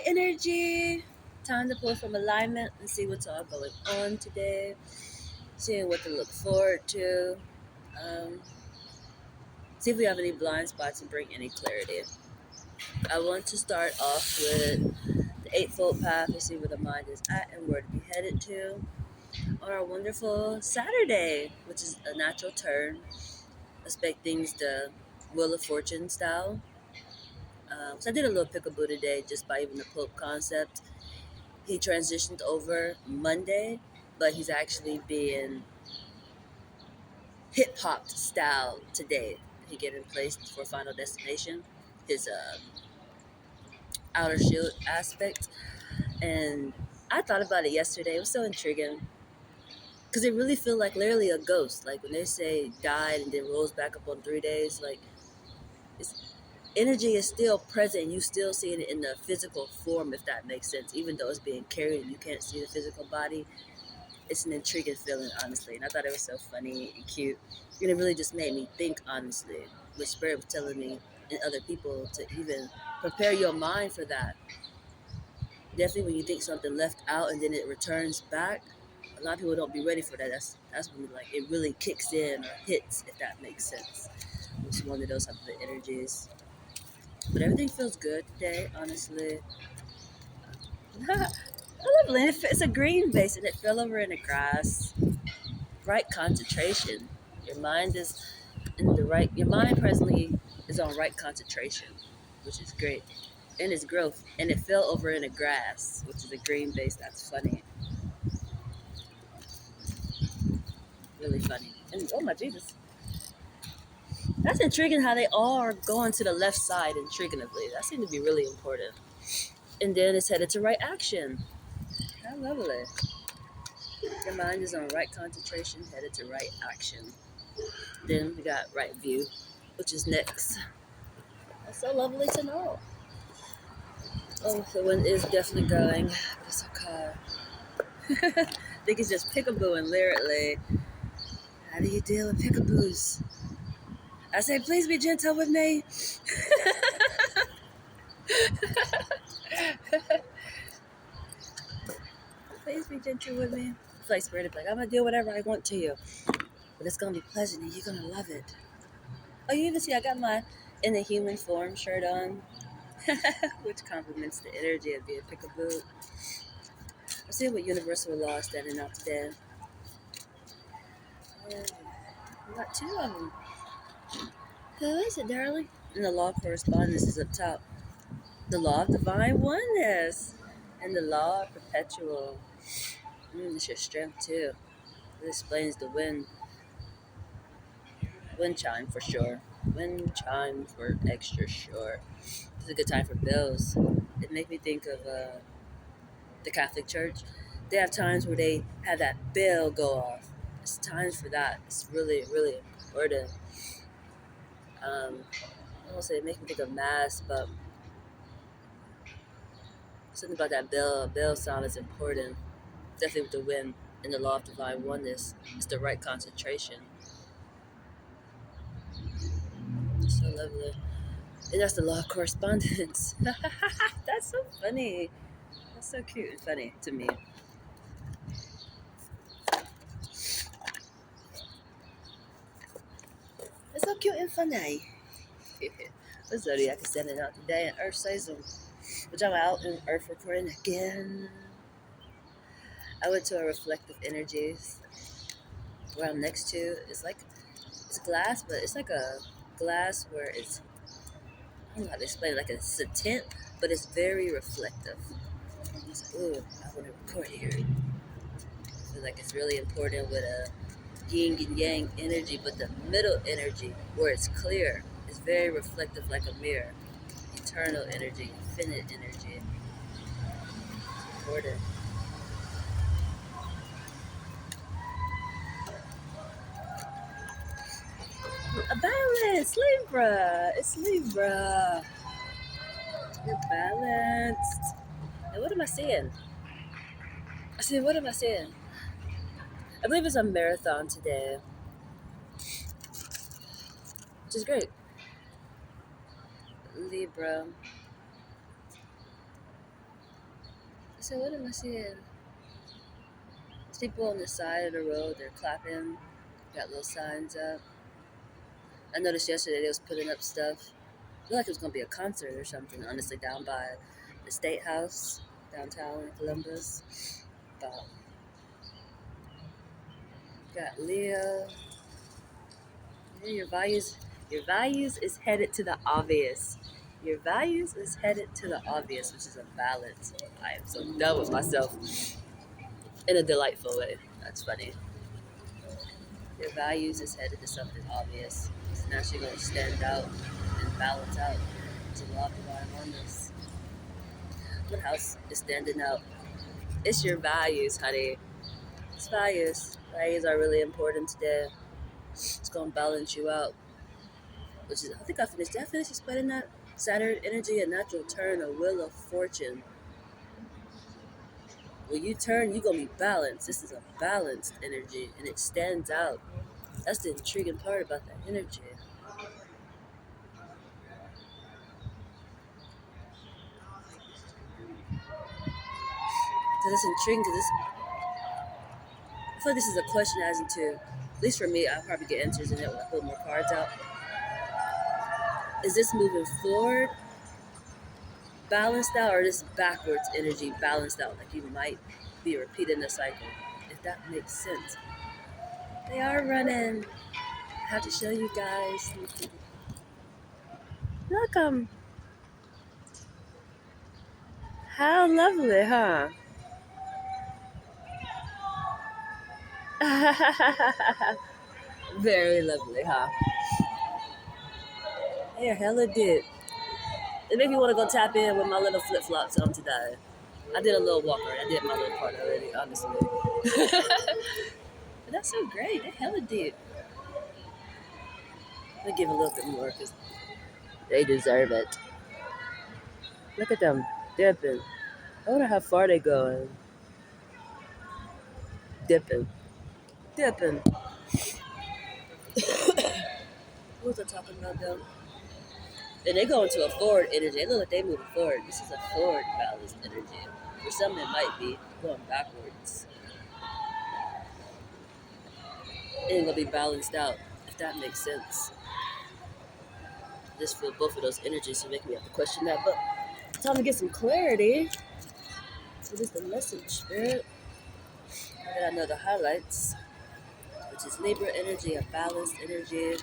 energy. Time to pull from alignment and see what's all going on today. Seeing what to look forward to. Um, See if we have any blind spots and bring any clarity. I want to start off with the Eightfold Path to see where the mind is at and where to be headed to on our wonderful Saturday, which is a natural turn. Expect things the Wheel of Fortune style. So I did a little peekaboo today just by even the Pope concept. He transitioned over Monday, but he's actually being hip hop style today. He getting placed for Final Destination, his outer shield aspect. And I thought about it yesterday. It was so intriguing because it really feel like literally a ghost. Like when they say died and then rose back up on 3 days, like it's, energy is still present. You still see it in the physical form, if that makes sense. Even though it's being carried and you can't see the physical body, it's an intriguing feeling, honestly. And I thought it was so funny and cute. And it really just made me think, honestly. The spirit was telling me and other people to even prepare your mind for that. Definitely when you think something left out and then it returns back, a lot of people don't be ready for that. That's when like it really kicks in or hits, if that makes sense. It's one of those type of energies. But everything feels good today, honestly. I love it. It's a green base and it fell over in the grass. Right concentration. Your mind is in the right. Your mind presently is on right concentration, which is great. And its growth, and it fell over in the grass, which is a green base. That's funny, really funny. And oh my Jesus, that's intriguing how they all are going to the left side intriguingly. That seemed to be really important. And then it's headed to right action. How lovely. Your mind is on right concentration, headed to right action. Then we got right view, which is next. That's so lovely to know. Oh, the wind is definitely going. It's so cold. I think it's just peekaboo and lyrically. How do you deal with peekaboos? I say, please be gentle with me. Please be gentle with me. It's like spirit, like I'm gonna do whatever I want to you, but it's gonna be pleasant and you're gonna love it. Oh, you even see I got my in the human form shirt on, which complements the energy of being peekaboo. Let's see what universal law is standing out today. Oh, we got two of them. Who is it, darling? And the law of correspondence is up top. The law of divine oneness and the law of perpetual. It's your strength too. It explains the wind chime for sure. Wind chime for extra sure. It's a good time for bells. It makes me think of the Catholic Church. They have times where they have that bell go off. It's times for that. It's really, really important. I won't say it makes me think of mass, but something about that bell sound is important. Definitely with the wind and the law of divine oneness. It's the right concentration. It's so lovely. And that's the law of correspondence. That's so funny. That's so cute and funny to me. It's so cute and funny. The zodiac is sending out today, and Earth season, which I'm out in Earth recording again. I went to a reflective energies where I'm next to. It's glass, but it's like a glass where I don't know how to explain it. Like it's a tint, but it's very reflective. It's like, ooh, I want to record here. I feel like it's really important with a yin and yang energy, but the middle energy where it's clear is very reflective like a mirror. Eternal energy, infinite energy. It's important. A balance, Libra. It's Libra. You're balanced. And what am I saying? I said, what am I saying? I believe it's a marathon today, which is great. Libra. So what am I seeing? There's people on the side of the road. They're clapping. Got little signs up. I noticed yesterday they was putting up stuff. I feel like it was gonna be a concert or something. Honestly, down by the State House downtown in Columbus. But got Leo. Yeah, your values is headed to the obvious. Your values is headed to the obvious, which is a balance. I am so done with myself in a delightful way. That's funny. Your values is headed to something obvious. It's naturally going to stand out and balance out. There's a law of divine oneness. What house is standing out? It's your values, honey. It's values. Values are really important today. It's going to balance you out. Which is, I think I finished. Did I finish explaining that? Saturn energy, a natural turn, a wheel of fortune. When you turn, you're going to be balanced. This is a balanced energy, and it stands out. That's the intriguing part about that energy. Because it's intriguing, because I feel like this is a question as into, at least for me, I'll probably get answers in it when I pull more cards out. Is this moving forward balanced out, or this backwards energy balanced out? Like you might be repeating the cycle, if that makes sense. They are running. I have to show you guys. Look, how lovely, huh? Very lovely, huh? They're hella did. It made me want to go tap in with my little flip flops on today. I did a little walk around. I did my little part already, honestly. But that's so great. They hella did. I'm gonna give a little bit more because they deserve it. Look at them dipping. I wonder how far they going. Dipping. Dipping. What was I talking about though? And they go into a forward energy. They look like they moving forward. This is a forward balanced energy. For some, it might be going backwards. It ain't gonna be balanced out, if that makes sense. Just feel both of those energies to make me have to question that. But time to get some clarity. What is the message, Spirit? Now that I know the highlights, which is Libra energy, a balanced energy.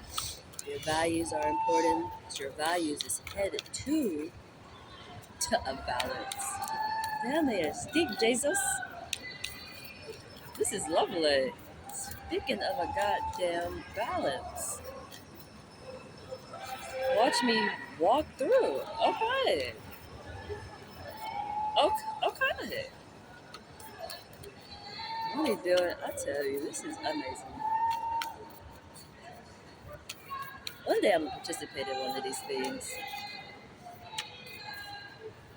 Your values are important. Your values is headed to a balance. Down there, speak, Jesus. This is lovely. Speaking of a goddamn balance, watch me walk through. Okay. Okay. What are you doing? I tell you, this is amazing. One day I'm gonna participate in one of these things.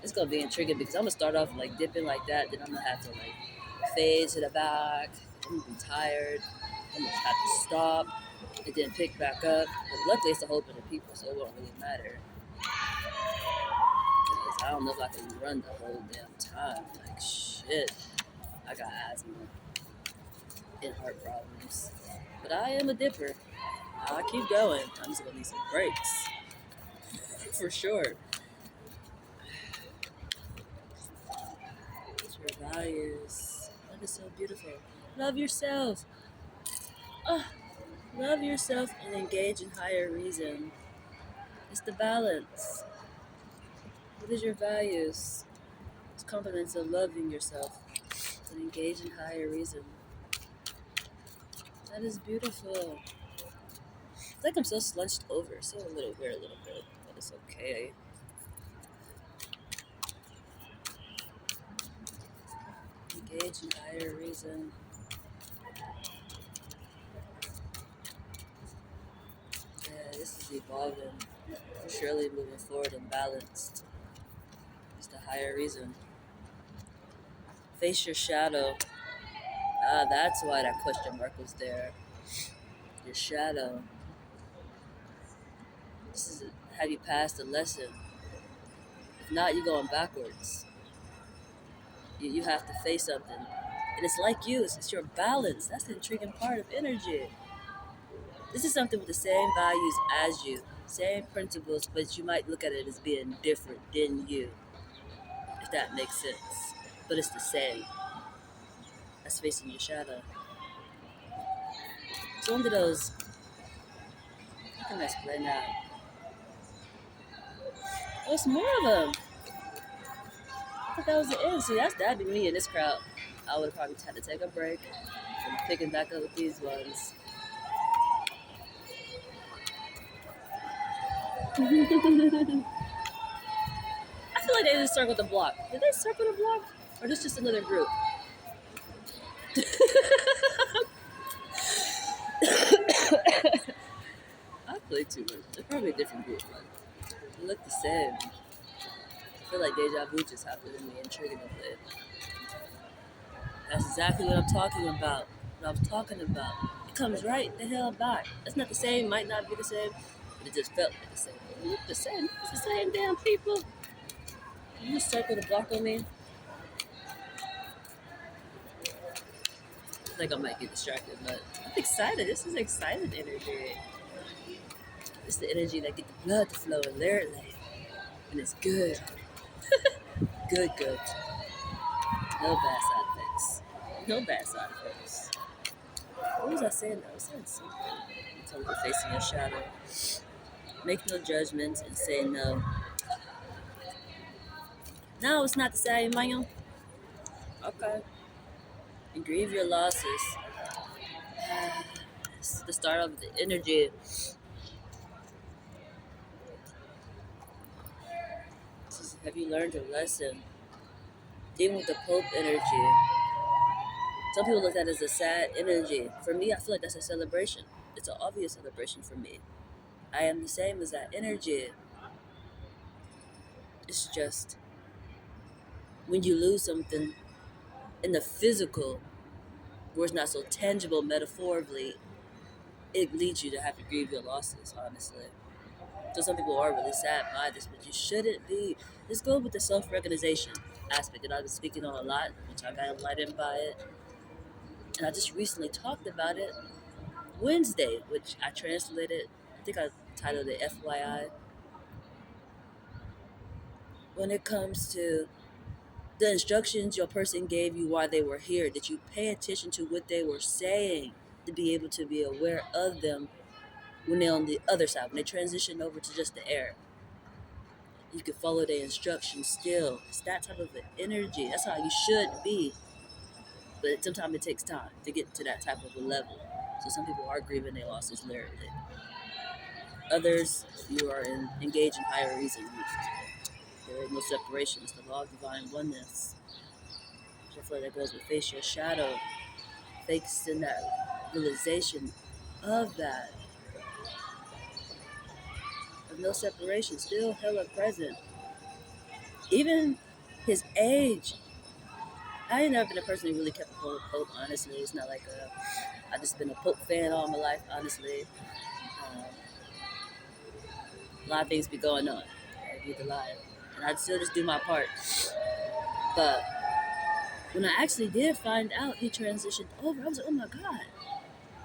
It's gonna be intriguing because I'm gonna start off like dipping like that, then I'm gonna have to like fade to the back. I'm gonna be tired. I'm gonna have to stop and then pick back up. But luckily, it's a whole bunch of people, so it won't really matter. Because I don't know if I can run the whole damn time. Like shit, I got asthma and heart problems. But I am a dipper. I'll keep going. I'm just gonna need some breaks for sure. It's your values. That is so beautiful. Love yourself. Oh, love yourself and engage in higher reason. It's the balance. What is your values? It's confidence of loving yourself and engage in higher reason. That is beautiful. It's like I'm so slunched over, so a little weird, a little bit, but it's okay. Engage in higher reason. Yeah, this is evolving. Surely moving forward and balanced. It's the higher reason. Face your shadow. Ah, that's why that question mark was there. Your shadow. This is have you passed the lesson? If not, you're going backwards. You have to face something. And it's like you, it's your balance. That's the intriguing part of energy. This is something with the same values as you, same principles, but you might look at it as being different than you, if that makes sense. But it's the same. That's facing your shadow. So under those, how can I explain that? Oh, it's more of them. I thought that was the end. See, that'd be me in this crowd. I would have probably had to take a break and picking back up with these ones. I feel like they just circled the block. Did they circle the block? Or this just another group? I play too much. They're probably a different group, but they look the same. I feel like deja vu just happened to me and triggered it. That's exactly what I'm talking about. What I was talking about. It comes right the hell back. It's not the same, might not be the same, but it just felt like the same. It looked the same. It's the same damn people. Can you circle the block on me? I think I might get distracted, but I'm excited. This is excited energy. It's the energy that gets the blood to flow in there, and it's good. Good, good. No bad side effects. No bad side effects. What was I saying though? I was saying something. In terms of facing your shadow. Make no judgments and say no. No, it's not the same, man. Okay. And grieve your losses. It's the start of the energy. Have you learned your lesson? Dealing with the Pope energy. Some people look at it as a sad energy. For me, I feel like that's a celebration. It's an obvious celebration for me. I am the same as that energy. It's just when you lose something in the physical, where it's not so tangible metaphorically, it leads you to have to grieve your losses, honestly. So some people are really sad by this, but you shouldn't be. Let's go with the self-recognition aspect that I've been speaking on a lot, which I got enlightened by it. And I just recently talked about it Wednesday, which I translated. I think I titled it FYI. When it comes to the instructions your person gave you while they were here, did you pay attention to what they were saying to be able to be aware of them when they're on the other side, when they transition over to just the air? You can follow their instructions still. It's that type of an energy. That's how you should be. But sometimes it takes time to get to that type of a level. So some people are grieving their losses literally. Others, you are engaged in higher reason. There is no separation. It's the law of divine oneness. So I feel like that goes with face your shadow. Facing that realization of that. Of no separation. Still hella present. Even his age. I ain't never been a person who really kept up with Pope, honestly. It's not like I've just been a Pope fan all my life, honestly. Um, a lot of things be going on. I be the lie. And I'd still just do my part. But when I actually did find out he transitioned over, I was like, oh my God.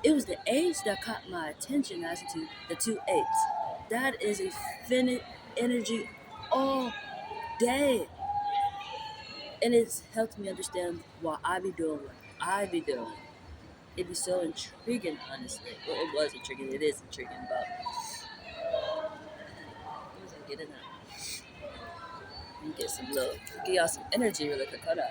It was the age that caught my attention as to the 2 8s. That is infinite energy all day. And it's helped me understand why I be doing what I be doing. It'd be so intriguing, honestly. Well, it was intriguing. It is intriguing, but what was I getting at? Let me get some love. Give y'all some energy really quick. Hold on.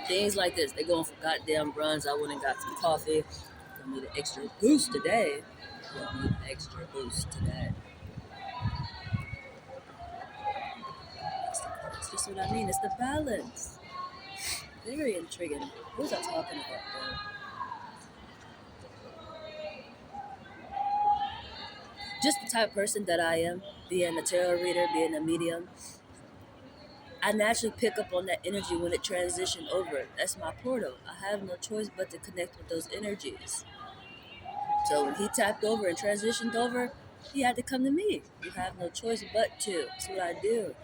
Things like this. They going for goddamn runs. I went and got some coffee. Gonna need an extra boost today. Gonna need an extra boost today. It's just what I mean. It's the balance. Very intriguing. What was I talking about, though? Just the type of person that I am, being a tarot reader, being a medium, I naturally pick up on that energy when it transitioned over. That's my portal. I have no choice but to connect with those energies. So when he tapped over and transitioned over, He had to come to me. You have no choice but to. That's what I do.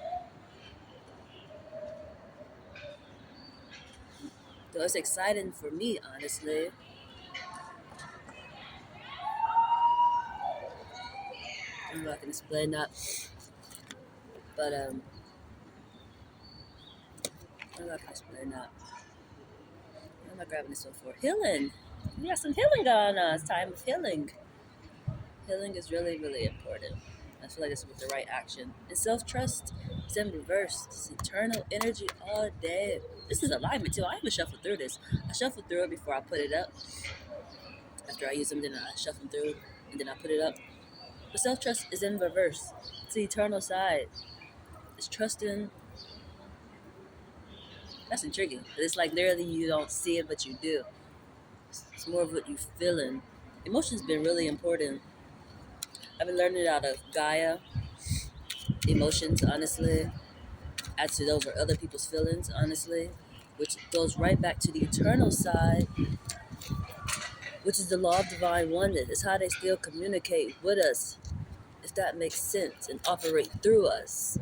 So it's exciting for me, honestly. I don't know if I can explain that, but I'm not gonna explain that. I'm not grabbing this one for healing. We got some healing going on. It's time of healing. Healing is really, really important. I feel like it's with the right action. And self trust is in reverse. It's eternal energy all day. This is alignment too. I even shuffled through this. I shuffled through it before I put it up. After I use them, then I shuffle through and then I put it up. But self trust is in reverse. It's the eternal side. It's trusting. That's intriguing. It's like literally you don't see it, but you do. It's more of what you're feeling. Emotion's been really important. I've been learning it out of Gaia. Emotions, honestly, acted over other people's feelings, honestly, which goes right back to the eternal side, which is the law of divine oneness. It's how they still communicate with us, if that makes sense, and operate through us.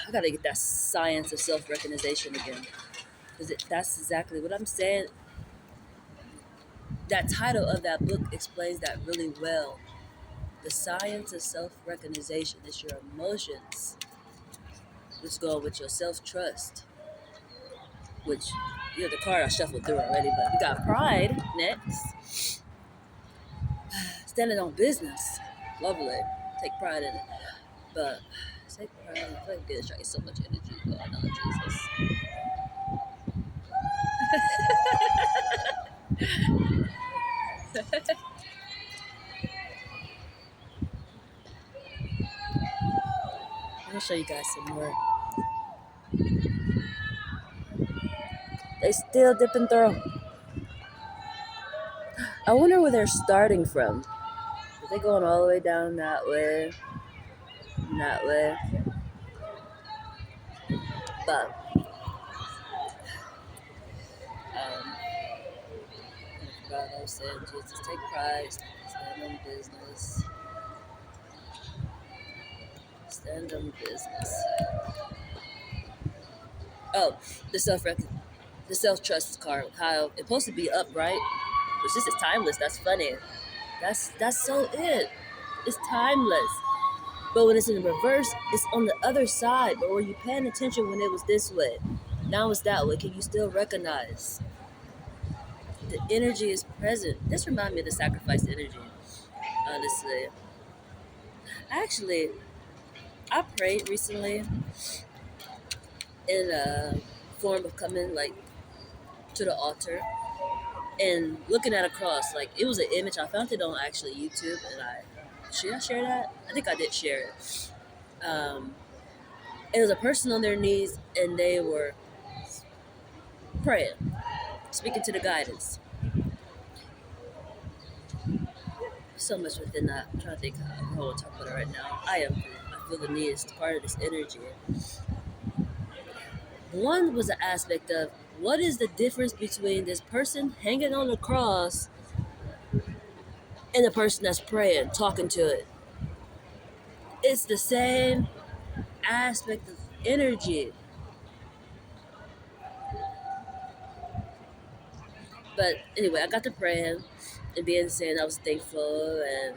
I gotta get that science of self recognition again, because that's exactly what I'm saying. That title of that book explains that really well. The science of self recognition is your emotions, which go with your self trust, which the card I shuffled through already, but we got pride next. Standing on business. Lovely. Take pride in it. But take pride. I feel like I'm getting so much energy going on, Jesus. I'll show you guys some more. They still dipping through. I wonder where they're starting from. Are they going all the way down that way? That way? But I forgot what I was saying. Jesus, take pride. Stand on business. Stand on business. Oh, the the self trust card. How it's supposed to be upright, which this is timeless. That's funny. That's so it. It's timeless. But when it's in reverse, it's on the other side. But were you paying attention when it was this way? Now it's that way. Can you still recognize the energy is present? This reminds me of the sacrifice energy. Honestly, actually, I prayed recently in a form of coming like to the altar and looking at a cross. Like it was an image. I found it on actually YouTube, and should I share that? I think I did share it. It was a person on their knees, and they were praying, speaking to the guidance. So much within that. I'm trying to think how I want to talk about it right now. I feel the need is part of this energy. One was the aspect of what is the difference between this person hanging on the cross and the person that's praying, talking to it. It's the same aspect of energy. But anyway, I got to praying and being saying I was thankful and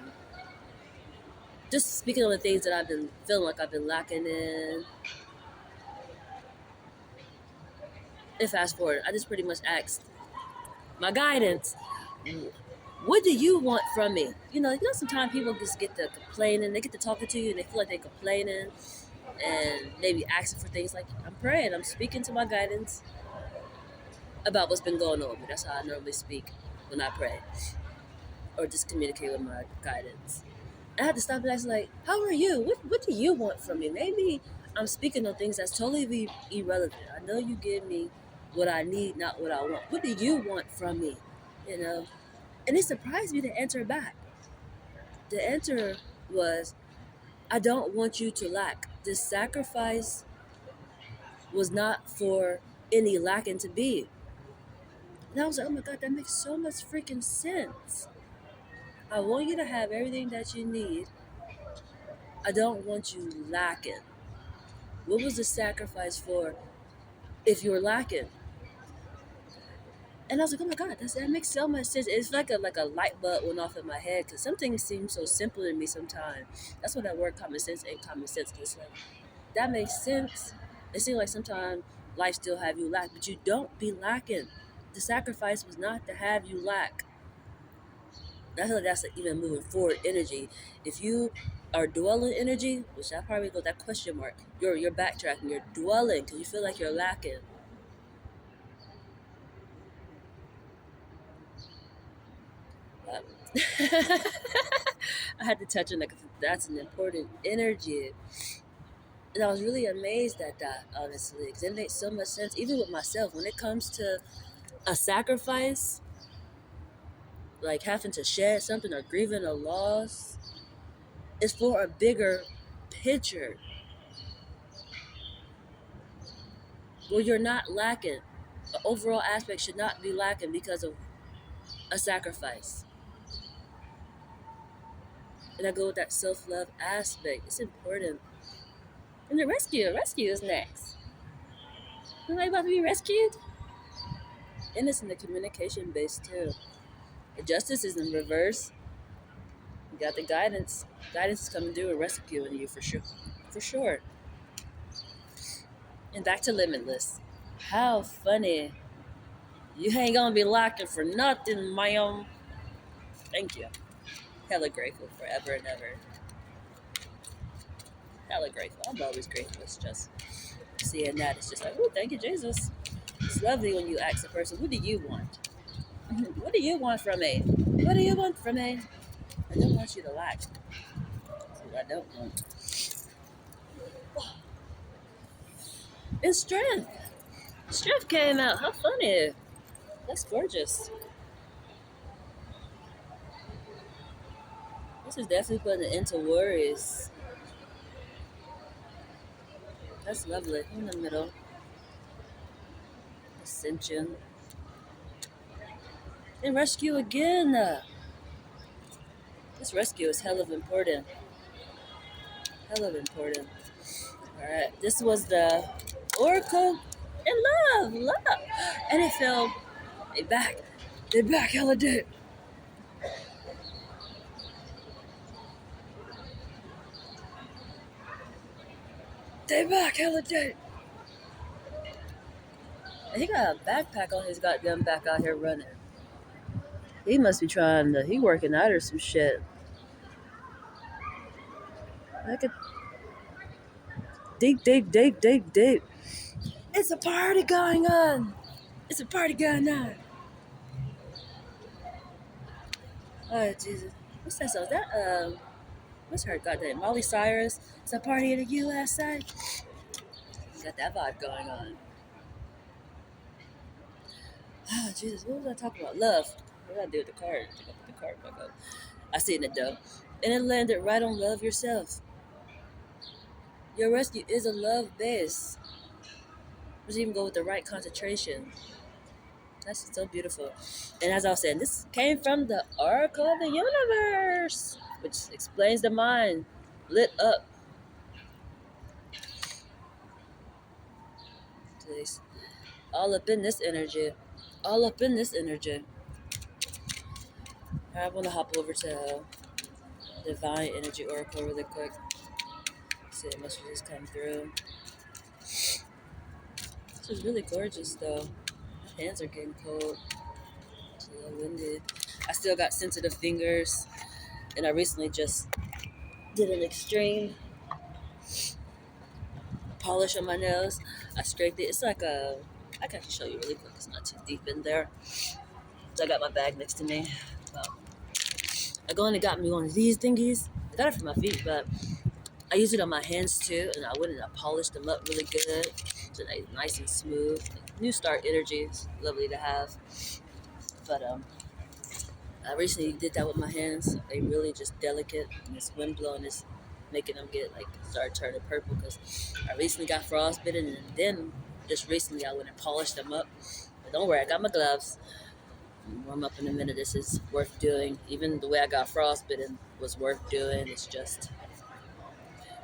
just speaking on the things that I've been feeling like I've been lacking in. And fast forward, I just pretty much asked my guidance, what do you want from me? Sometimes people just get to complaining, they get to talking to you and they feel like they're complaining and maybe asking for things like I'm praying, I'm speaking to my guidance about what's been going on. That's how I normally speak when I pray or just communicate with my guidance. I had to stop and ask, like, how are you? What do you want from me? Maybe I'm speaking on things that's totally irrelevant. I know you give me what I need, not what I want. What do you want from me? You know? And it surprised me to answer back. The answer was, I don't want you to lack. This sacrifice was not for any lacking to be. And I was like, oh my God, that makes so much freaking sense. I want you to have everything that you need. I don't want you lacking. What was the sacrifice for if you were lacking? And I was like, oh my God, that makes so much sense. It's like a light bulb went off in my head because some things seem so simple to me sometimes. That's what that word common sense ain't common sense. Cause like, that makes sense. It seems like sometimes life still have you lack, but you don't be lacking. The sacrifice was not to have you lack. I feel like that's like even moving forward energy. If you are dwelling energy, which I probably go that question mark, you're backtracking, you're dwelling because you feel like you're lacking. Um, I had to touch on that because that's an important energy. And I was really amazed at that, honestly, because it makes so much sense. Even with myself, when it comes to a sacrifice, like having to shed something or grieving a loss, it's for a bigger picture where you're not lacking. The overall aspect should not be lacking because of a sacrifice. And I go with that self love aspect. It's important. And the rescue is next. Am I about to be rescued? And it's in the communication base too. The justice is in reverse. You got the guidance. Guidance is coming through and rescuing you for sure. For sure. And back to limitless. How funny. You ain't gonna be lacking for nothing, ma'am. Thank you. Hella grateful forever and ever. Hella grateful. I'm always grateful. It's just seeing that. It's just like, oh, thank you, Jesus. It's lovely when you ask a person, what do you want? What do you want from me? What do you want from me? I don't want you to lack. That's what I don't want. And strength. Strength came out. How funny. That's gorgeous. This is definitely putting an end to worries. That's lovely. In the middle. Ascension. And rescue again. This rescue is hell of important. Hell of important. Alright. This was the Oracle and love. Love. And it fell. They back. They back hella dead. They back hella dead. And he got a backpack on his goddamn back out here running. He must be trying to, he working out or some shit. Like a deep, deep, deep, deep, deep. It's a party going on. It's a party going on. Oh Jesus. What's that song? What's her goddamn Molly Cyrus? It's a party in the USA. Got that vibe going on. Oh Jesus, what was I talking about? Love. What did I do with the card? Pick up the card back up. I see it in the dough. And it landed right on love yourself. Your rescue is a love base. Let's even go with the right concentration. That's so beautiful. And as I was saying, this came from the Oracle of the Universe, which explains the mind lit up. Please. All up in this energy. All up in this energy. I want to hop over to Divine Energy Oracle really quick. See what messages come through. This is really gorgeous though. My hands are getting cold. It's a little winded. I still got sensitive fingers. And I recently just did an extreme polish on my nails. I scraped it. It's like a. I can actually show you really quick. It's not too deep in there. So I got my bag next to me. Well, I go in and got me one of these thingies. I got it for my feet, but I use it on my hands too. And I went and I polished them up really good. So they nice and smooth. New start energy. It's lovely to have. But I recently did that with my hands. They really just delicate, and this wind blowing is making them get like start turning purple because I recently got frostbitten, and then just recently I went and polished them up Don't worry, I got my gloves. Warm up in a minute. This is worth doing. Even the way I got frostbitten was worth doing. It's just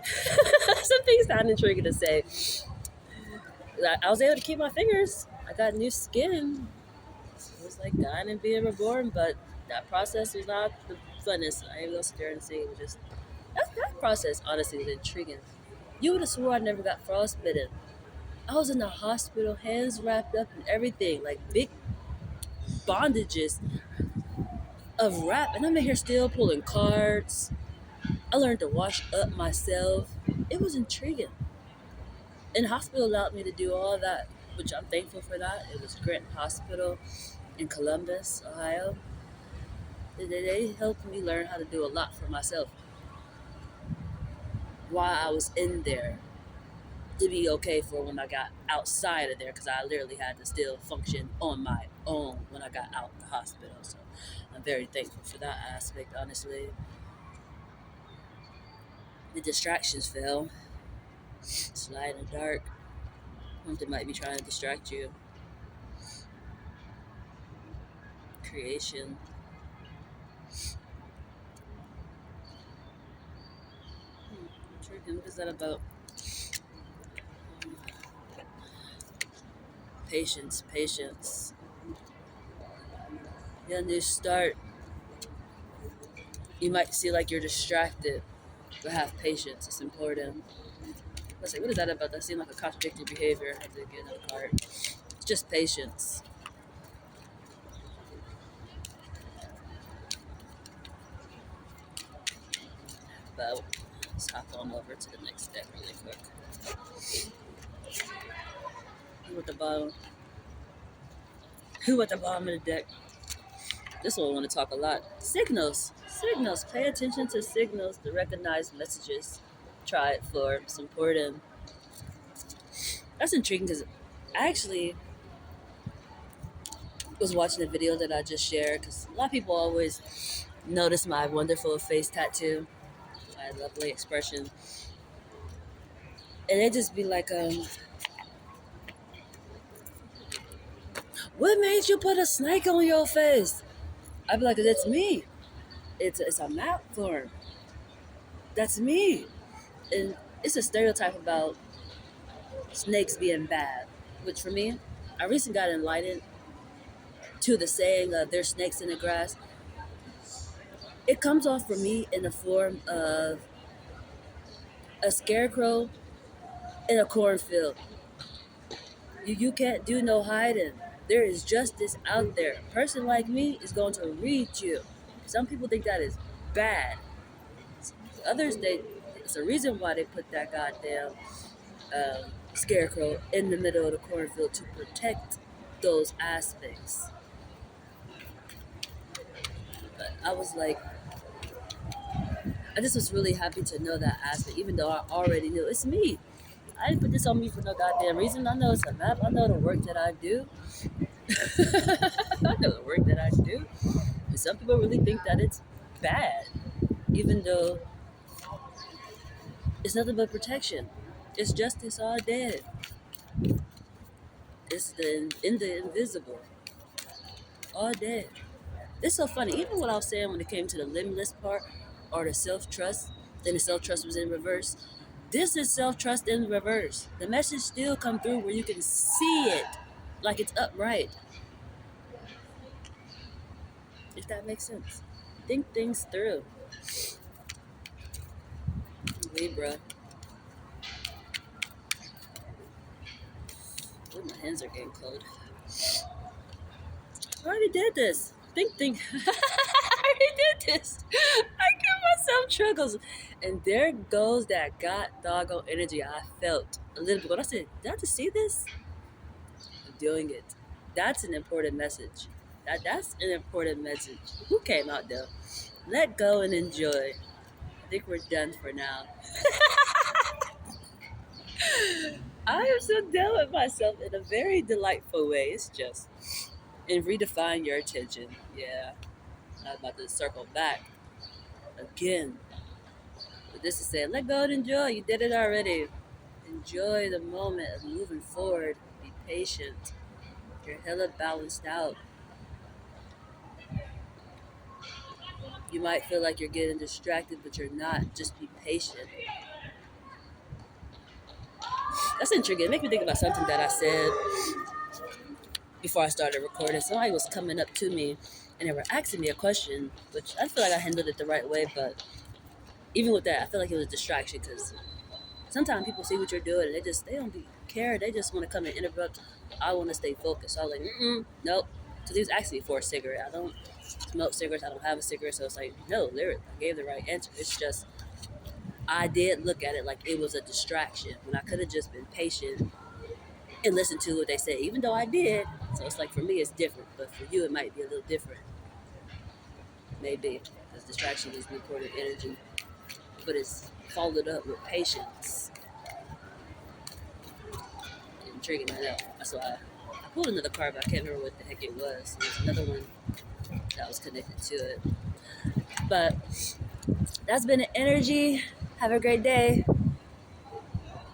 something sound intriguing to say. I was able to keep my fingers. I got new skin. It was like dying and being reborn, but that process was not the funnest. I ain't gonna sit there and say it was just that process. Honestly, was intriguing. You would have swore I never got frostbitten. I was in the hospital, hands wrapped up and everything, like big bondages of wrap, and I'm in here still pulling cards. I learned to wash up myself. It was intriguing. And the hospital allowed me to do all that, which I'm thankful for that. It was Grant Hospital in Columbus, Ohio. They helped me learn how to do a lot for myself while I was in there to be okay for when I got outside of there because I literally had to still function on my own when I got out the hospital. So I'm very thankful for that aspect, honestly. The distractions fell. Slide in the dark. Something might be trying to distract you. Creation. Intriguing. What is that about? Patience, patience. Yeah, new start. You might see like you're distracted, but have patience. It's important. Let's say, what is that about? That seemed like a contradictory behavior. I have to get another card. It's just patience. But let's hop on over to the next deck really quick. Who at the bottom? Who at the bottom of the deck? This one I want to talk a lot. Signals. Signals. Pay attention to signals to recognize messages. Try it, Floor. It's important. That's intriguing because I actually was watching a video that I just shared because a lot of people always notice my wonderful face tattoo, my lovely expression, and they just be like, "What made you put a snake on your face?" I'd be like, "It's me. It's a map form. That's me." And it's a stereotype about snakes being bad, which for me, I recently got enlightened to the saying of "there's snakes in the grass." It comes off for me in the form of a scarecrow in a cornfield. You can't do no hiding. There is justice out there. A person like me is going to read you. Some people think that is bad. Others, it's a reason why they put that goddamn scarecrow in the middle of the cornfield to protect those aspects. But I was like, I just was really happy to know that aspect, even though I already knew it's me. I didn't put this on me for no goddamn reason. I know it's a map. I know the work that I do. I know the work that I do. And some people really think that it's bad, even though it's nothing but protection. It's justice all day. It's in the invisible all day. It's so funny. Even what I was saying when it came to the limitless part or the self trust, then the self trust was in reverse. This is self trust in reverse. The message still come through where you can see it like it's upright. If that makes sense. Think things through. Libra. Ooh, my hands are getting cold. I already did this. Think. I already did this. I give myself struggles. And there goes that god doggone energy I felt a little bit ago. I said, did I just see this? I'm doing it. That's an important message. That's an important message. Who came out though? Let go and enjoy. I think we're done for now. I am so done with myself in a very delightful way. It's just, and redefine your attention. Yeah, I'm about to circle back again. But this is saying, let go and enjoy. You did it already. Enjoy the moment of moving forward. Be patient. You're hella balanced out. You might feel like you're getting distracted, but you're not. Just be patient. That's intriguing. It makes me think about something that I said before I started recording. Somebody was coming up to me and they were asking me a question, which I feel like I handled it the right way, but even with that, I feel like it was a distraction because sometimes people see what you're doing and they don't be care. They just want to come and interrupt. I want to stay focused. So I was like, nope. Because he was asking me for a cigarette. I don't smoke cigarettes. I don't have a cigarette. So it's like, no, I gave the right answer. It's just I did look at it like it was a distraction when I could have just been patient and listened to what they said, even though I did. So it's like for me, it's different, but for you, it might be a little different, maybe, because distraction is important energy, but it's followed up with patience and triggering it out. That's why I pulled another card, but I can't remember what the heck it was. There's another one that was connected to it, but that's been an energy. Have a great day.